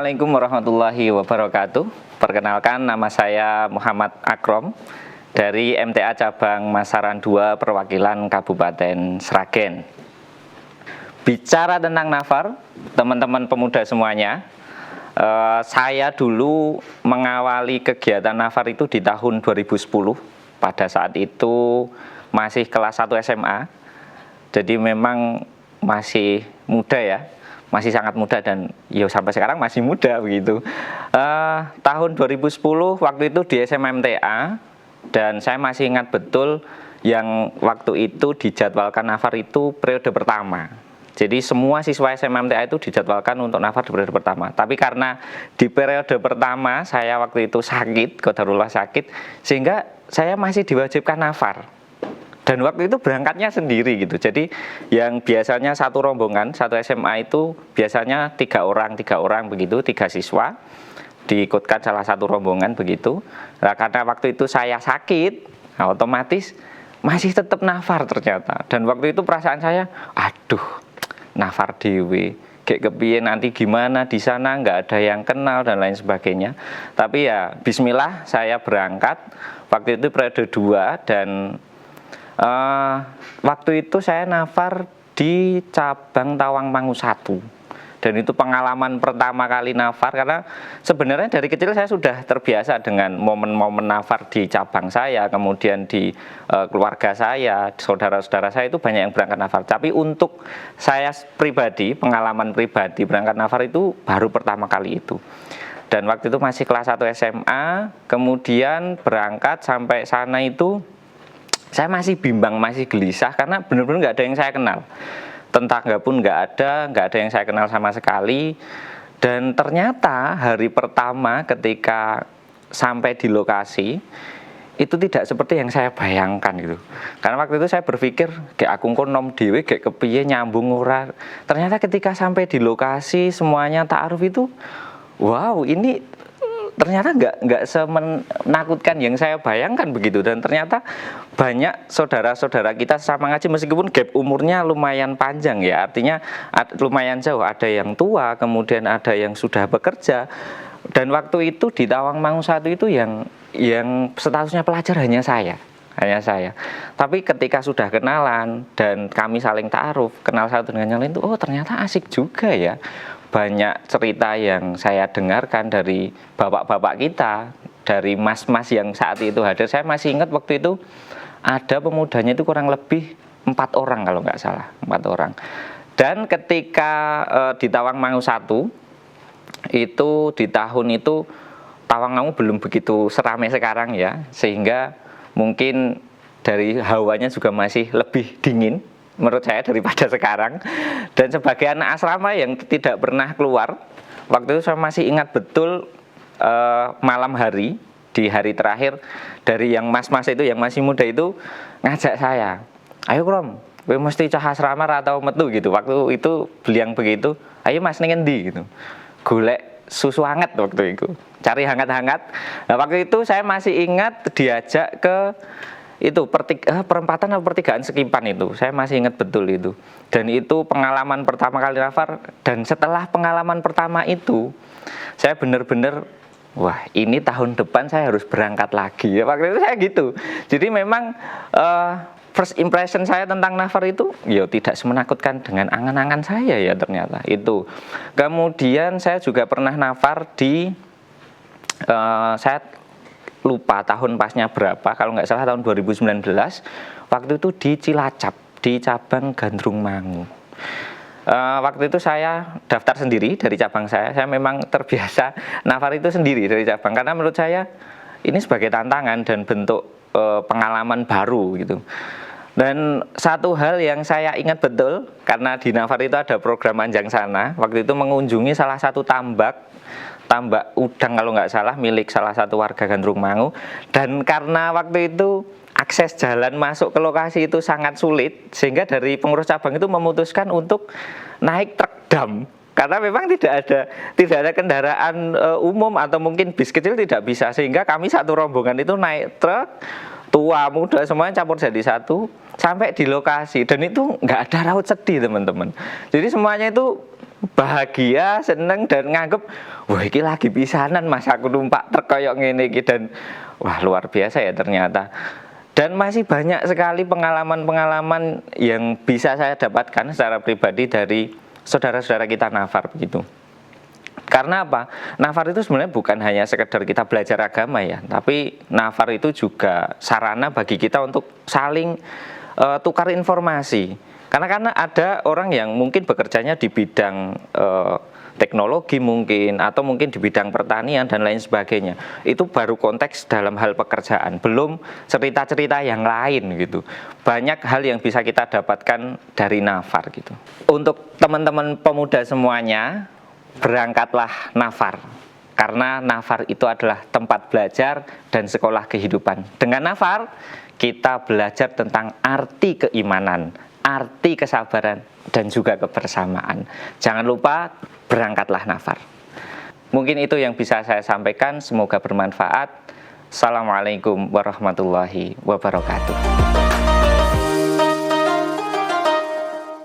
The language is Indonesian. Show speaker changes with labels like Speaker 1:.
Speaker 1: Assalamualaikum warahmatullahi wabarakatuh. Perkenalkan, nama saya Muhammad Akrom dari MTA Cabang Masaran 2 Perwakilan Kabupaten Sragen. Bicara tentang nafar, teman-teman pemuda semuanya, saya dulu mengawali kegiatan nafar itu di tahun 2010. Pada saat itu masih kelas 1 SMA. Jadi memang masih muda ya. Masih sangat muda dan ya sampai sekarang masih muda begitu. Tahun 2010 waktu itu di SMA MTA, dan saya masih ingat betul yang waktu itu dijadwalkan nafar itu periode pertama. Jadi semua siswa SMA MTA itu dijadwalkan untuk nafar di periode pertama. Tapi karena di periode pertama saya waktu itu sakit, qadarullah sakit, sehingga saya masih diwajibkan nafar. Dan waktu itu berangkatnya sendiri gitu. Jadi yang biasanya satu rombongan, satu SMA itu biasanya 3 orang begitu, 3 siswa diikutkan salah satu rombongan begitu. Nah, karena waktu itu saya sakit, nah, otomatis masih tetap nafar ternyata. Dan waktu itu perasaan saya, aduh, nafar dewe, kayak kepiye nanti gimana di sana, nggak ada yang kenal dan lain sebagainya. Tapi ya bismillah saya berangkat. Waktu itu periode 2 dan waktu itu saya nafar di cabang Tawangmangu 1. Dan itu pengalaman pertama kali nafar, karena sebenarnya dari kecil saya sudah terbiasa dengan momen-momen nafar di cabang saya, kemudian di keluarga saya, saudara-saudara saya itu banyak yang berangkat nafar. Tapi untuk saya pribadi, pengalaman pribadi berangkat nafar itu baru pertama kali itu. Dan waktu itu masih kelas 1 SMA, kemudian berangkat sampai sana itu saya masih bimbang, masih gelisah karena benar-benar nggak ada yang saya kenal. Tetangga pun nggak ada yang saya kenal sama sekali. Dan ternyata hari pertama ketika sampai di lokasi itu tidak seperti yang saya bayangkan gitu. Karena waktu itu saya berpikir kayak aku kok nom dhewe kayak kepiye nyambung ora. Ternyata ketika sampai di lokasi semuanya ta'aruf itu, wow, ini ternyata nggak semenakutkan yang saya bayangkan begitu. Dan ternyata banyak saudara-saudara kita sama ngaji, meskipun gap umurnya lumayan panjang ya, artinya lumayan jauh, ada yang tua, kemudian ada yang sudah bekerja. Dan waktu itu di Tawangmangu 1 itu yang statusnya pelajar hanya saya. Tapi ketika sudah kenalan dan kami saling ta'aruf, kenal satu dengan yang lain itu, oh ternyata asik juga ya. Banyak cerita yang saya dengarkan dari bapak-bapak kita, dari mas-mas yang saat itu hadir. Saya masih ingat waktu itu ada pemudanya itu kurang lebih 4 orang kalau nggak salah, 4 orang. Dan ketika di Tawangmangu 1 itu di tahun itu Tawangmangu belum begitu seramai sekarang ya, sehingga mungkin dari hawanya juga masih lebih dingin menurut saya daripada sekarang. Dan sebagai anak asrama yang tidak pernah keluar, waktu itu saya masih ingat betul malam hari, di hari terakhir, dari yang mas-mas itu, yang masih muda itu ngajak saya, ayo Krom, kowe mesti cah asrama atau metu gitu. Waktu itu beliang begitu, ayo mas ning endi gitu, golek susu hangat waktu itu, cari hangat-hangat. Nah waktu itu saya masih ingat diajak ke itu perempatan atau pertigaan Sekipan itu, saya masih ingat betul itu. Dan itu pengalaman pertama kali nafar. Dan setelah pengalaman pertama itu, saya benar-benar, wah ini tahun depan saya harus berangkat lagi ya, waktu itu saya gitu. Jadi memang first impression saya tentang nafar itu ya tidak semenakutkan dengan angan-angan saya ya ternyata itu. Kemudian saya juga pernah nafar di saya lupa tahun pasnya berapa, kalau nggak salah tahun 2019, waktu itu di Cilacap, di cabang Gandrungmangu. Waktu itu saya daftar sendiri dari cabang saya memang terbiasa nafar itu sendiri dari cabang, karena menurut saya ini sebagai tantangan dan bentuk pengalaman baru gitu. Dan satu hal yang saya ingat betul, karena di nafar itu ada program Anjang Sana, waktu itu mengunjungi salah satu tambak udang kalau nggak salah, milik salah satu warga Gandrungmangu. Dan karena waktu itu akses jalan masuk ke lokasi itu sangat sulit, sehingga dari pengurus cabang itu memutuskan untuk naik truk dam. Karena memang tidak ada kendaraan umum atau mungkin bis kecil tidak bisa, sehingga kami satu rombongan itu naik truk, tua muda semuanya campur jadi satu sampai di lokasi. Dan itu nggak ada raut sedih teman-teman. Jadi semuanya itu bahagia, seneng dan nganggep wah iki lagi pisanan Mas aku numpak truk koyo ngene iki dan wah luar biasa ya ternyata. Dan masih banyak sekali pengalaman-pengalaman yang bisa saya dapatkan secara pribadi dari saudara-saudara kita nafar begitu. Karena apa? Nafar itu sebenarnya bukan hanya sekedar kita belajar agama ya, tapi nafar itu juga sarana bagi kita untuk saling tukar informasi. Karena ada orang yang mungkin bekerjanya di bidang teknologi mungkin, atau mungkin di bidang pertanian dan lain sebagainya. Itu baru konteks dalam hal pekerjaan, belum cerita-cerita yang lain gitu. Banyak hal yang bisa kita dapatkan dari nafar gitu. Untuk teman-teman pemuda semuanya, berangkatlah nafar. Karena nafar itu adalah tempat belajar dan sekolah kehidupan. Dengan nafar, kita belajar tentang arti keimanan, arti kesabaran, dan juga kebersamaan. Jangan lupa berangkatlah nafar. Mungkin itu yang bisa saya sampaikan, semoga bermanfaat. Assalamualaikum warahmatullahi wabarakatuh.